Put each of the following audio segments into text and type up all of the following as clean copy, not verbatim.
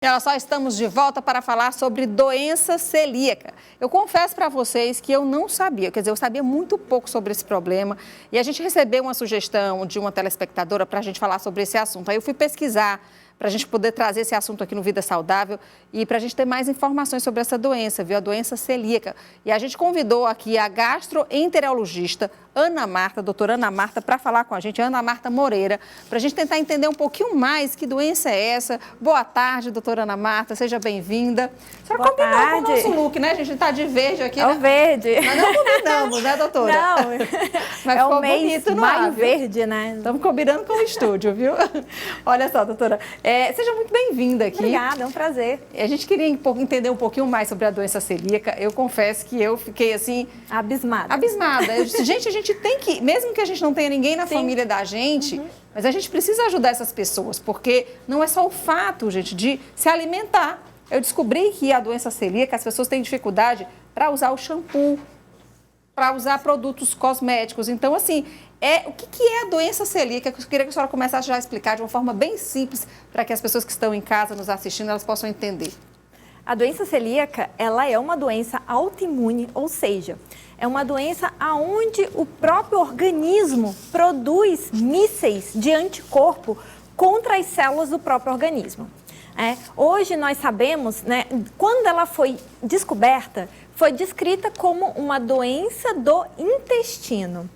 E olha só, estamos de volta para falar sobre doença celíaca. Eu confesso para vocês que eu não sabia, quer dizer, eu sabia muito pouco sobre esse problema e a gente recebeu uma sugestão de uma telespectadora para a gente falar sobre esse assunto. Aí eu fui pesquisar para a gente poder trazer esse assunto aqui no Vida Saudável e para a gente ter mais informações sobre essa doença, viu? A doença celíaca. E a gente convidou aqui a gastroenterologista Ana Marta, doutora Ana Marta, para falar com a gente, Ana Marta Moreira, para a gente tentar entender um pouquinho mais que doença é essa. Boa tarde, doutora Ana Marta, seja bem-vinda. A senhora combinou com o nosso look, né? A gente está de verde aqui. É o verde. Nós não combinamos, né, doutora? Não, mas é ficou o mês bonito no mais ar, viu? verde, né? Estamos combinando com o estúdio, viu? Olha só, doutora, seja muito bem-vinda aqui. Obrigada, é um prazer. A gente queria entender um pouquinho mais sobre a doença celíaca. Eu confesso que eu fiquei assim... Abismada. Eu disse, gente, a gente tem que... Mesmo que a gente não tenha ninguém na família da gente, mas a gente precisa ajudar essas pessoas, porque não é só o fato, gente, de se alimentar. Eu descobri que a doença celíaca, as pessoas têm dificuldade para usar o shampoo, para usar produtos cosméticos. Então, assim, o que é a doença celíaca? Eu queria que a senhora começasse já a explicar de uma forma bem simples, para que as pessoas que estão em casa nos assistindo, elas possam entender. A doença celíaca, ela é uma doença autoimune, ou seja, é uma doença onde o próprio organismo produz mísseis de anticorpo contra as células do próprio organismo. Hoje nós sabemos, né, quando ela foi descoberta, foi descrita como uma doença do intestino.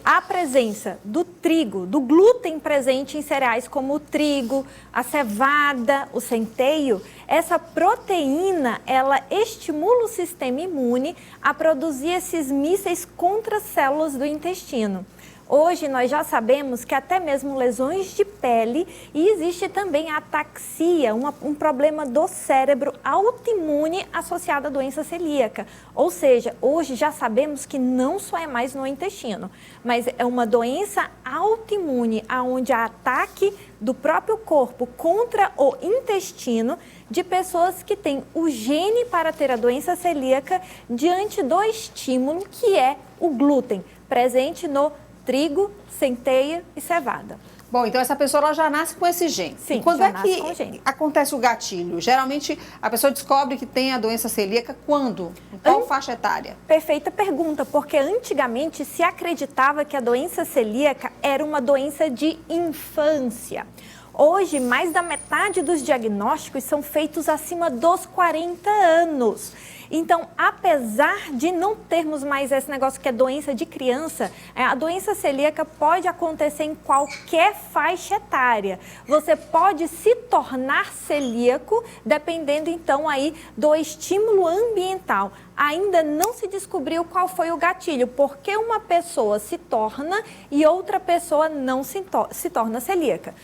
A presença do trigo, do glúten presente em cereais como o trigo, a cevada, o centeio, essa proteína, ela estimula o sistema imune a produzir esses mísseis contra as células do intestino. Hoje nós já sabemos que até mesmo lesões de pele e existe também a ataxia, um problema do cérebro autoimune associado à doença celíaca. Ou seja, hoje já sabemos que não só é mais no intestino, mas é uma doença autoimune, onde há ataque do próprio corpo contra o intestino de pessoas que têm o gene para ter a doença celíaca diante do estímulo que é o glúten, presente no trigo, centeia e cevada. Bom, então essa pessoa ela já nasce com esse gene. Sim, e quando já é nasce que com o gene. acontece o gatilho? Geralmente a pessoa descobre que tem a doença celíaca quando? Em qual faixa etária? Perfeita pergunta, porque antigamente se acreditava que a doença celíaca era uma doença de infância. Hoje, mais da metade dos diagnósticos são feitos acima dos 40 anos. Então, apesar de não termos mais esse negócio que é doença de criança, a doença celíaca pode acontecer em qualquer faixa etária. Você pode se tornar celíaco dependendo, então, aí do estímulo ambiental. Ainda não se descobriu qual foi o gatilho, porque uma pessoa se torna e outra pessoa não se torna celíaca.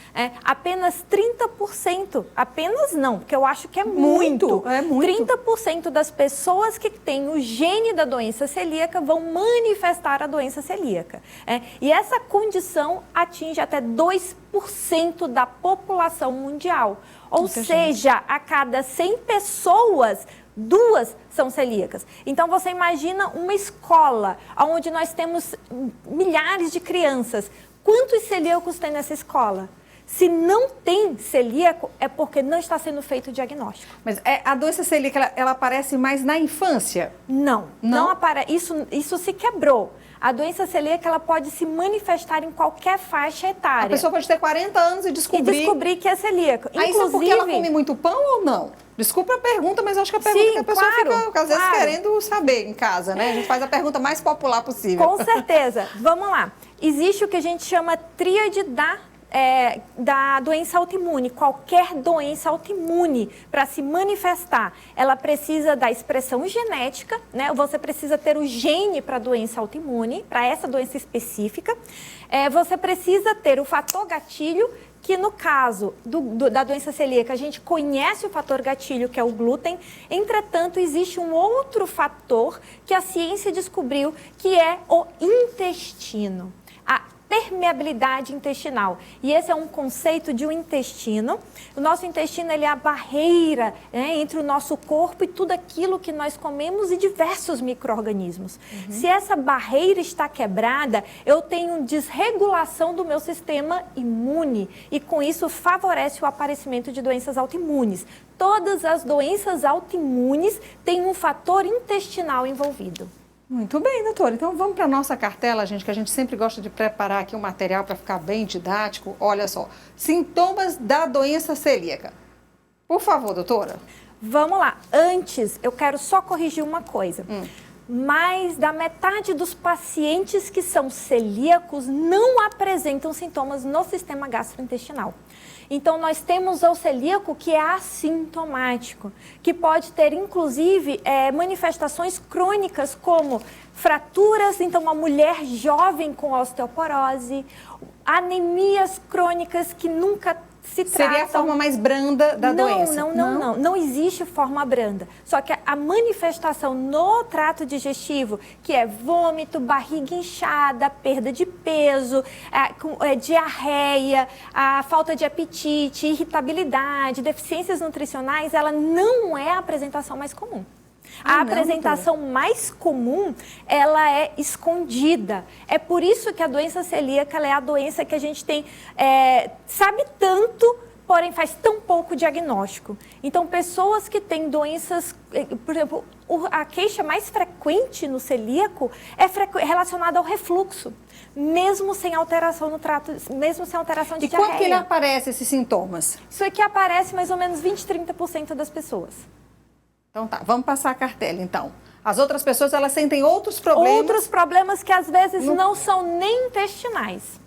Apenas 30%, apenas não, porque eu acho que é muito. 30% das pessoas que têm o gene da doença celíaca vão manifestar a doença celíaca. E essa condição atinge até 2% da população mundial. Ou seja, a cada 100 pessoas, 2 são celíacas. Então, você imagina uma escola onde nós temos milhares de crianças. Quantos celíacos tem nessa escola? Se não tem celíaco, é porque não está sendo feito o diagnóstico. Mas a doença celíaca, ela aparece mais na infância? Não aparece. Isso se quebrou. A doença celíaca, ela pode se manifestar em qualquer faixa etária. A pessoa pode ter 40 anos e descobrir que é celíaco. Aí isso é porque ela come muito pão ou não? Desculpa a pergunta, mas eu acho que a pergunta que a pessoa fica, às vezes, querendo saber em casa, né? A gente faz a pergunta mais popular possível. Com certeza. Vamos lá. Existe o que a gente chama tríade da doença autoimune. Qualquer doença autoimune, para se manifestar, ela precisa da expressão genética, né? Você precisa ter o gene para a doença autoimune, para essa doença específica. Você precisa ter o fator gatilho, que no caso da doença celíaca, a gente conhece o fator gatilho, que é o glúten. Entretanto, existe um outro fator que a ciência descobriu, que é o intestino. permeabilidade intestinal. E esse é um conceito de um intestino. O nosso intestino ele é a barreira, né, entre o nosso corpo e tudo aquilo que nós comemos e diversos micro-organismos. Se essa barreira está quebrada, eu tenho desregulação do meu sistema imune e com isso favorece o aparecimento de doenças autoimunes. Todas as doenças autoimunes têm um fator intestinal envolvido. Muito bem, doutora. Então vamos para a nossa cartela, gente, que a gente sempre gosta de preparar aqui um material para ficar bem didático. Olha só, sintomas da doença celíaca. Por favor, doutora. Vamos lá. Antes, eu quero só corrigir uma coisa. Mais da metade dos pacientes que são celíacos não apresentam sintomas no sistema gastrointestinal. Então, nós temos o celíaco que é assintomático, que pode ter, inclusive, manifestações crônicas como fraturas, então uma mulher jovem com osteoporose, anemias crônicas que nunca se tratam. Seria a forma mais branda da doença? Não existe forma branda. Só que a manifestação no trato digestivo, que é vômito, barriga inchada, perda de peso, diarreia, a falta de apetite, irritabilidade, deficiências nutricionais, ela não é a apresentação mais comum. A apresentação mais comum, ela é escondida. É por isso que a doença celíaca ela é a doença que a gente tem, sabe tanto, porém faz tão pouco diagnóstico. Então, pessoas que têm doenças, por exemplo, a queixa mais frequente no celíaco é relacionada ao refluxo, mesmo sem alteração no trato, mesmo sem alteração de diarreia. E quando que ele aparece esses sintomas? Isso aqui aparece mais ou menos 20-30% das pessoas. Então tá, vamos passar a cartela então. As outras pessoas, elas sentem outros problemas? Outros problemas que às vezes não são nem intestinais.